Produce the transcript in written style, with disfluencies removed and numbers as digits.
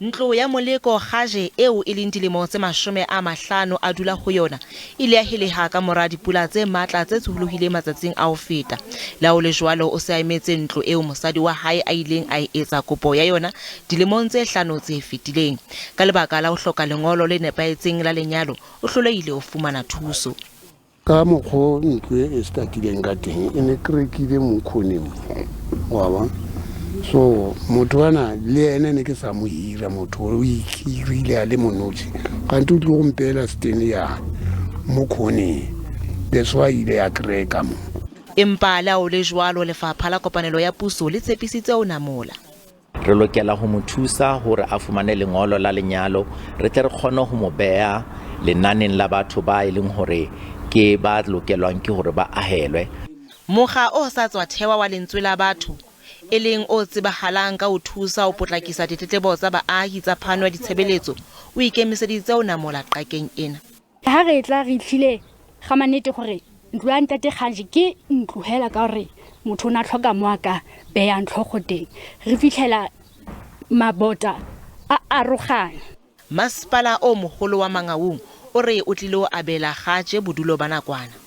Ntlo ya Moleko Gaaje eo e leng dilemo tse 50 a dula ho yona ile ya heleha kamora dipula tse matla tse tsoholohileng matsatsing a ho feta. La o le jwalo o se a emetse ntlo eo mosadi wa hae a ileng a etsa kopo ya yona dilemong tse 5 tse fetileng. Ka lebaka la ho hloka lengolo le nepahetseng la lenyalo, o hlolehile ho fumana thuso. Ka mokgo ntlo e startileng ka teng e ne kerekile mokhone wa ba. So motho ana le ene ne ke sa mo hira motho o ikirile a le monotsi ka ntlo go mpela stene ya mokhone that's why ile ya kreka mo. Empa la o le jwalo lefapha la kopanelo ya puso le tshepisitse o namola. Re lokela ho mo thusa hore a fumane lengolo la lenyalo, re tle re kgone ho mo beha lenaneng la batho ba ileng hore ke ba lokelwang ke hore ba ahelwe. Mokga o sa tswa thewa wa lentswe la batho eleng o tsebahalang ka ho thusa ho potlakisa ditletlebo tsa baahi tsa phano ya ditshebeletso o ikemiseditse o namola qakeng ena. Ha re tla re tlile ga manete gore ntlo ya ntate Gaaje ke ntlohela ka hore motho ona tlhoka moaka beya ntlhogo teng re fihlela mabota a arogana. Masipala o moholo wa Mangaung o re o tlile o abela Gaaje bodulo ba nakwana.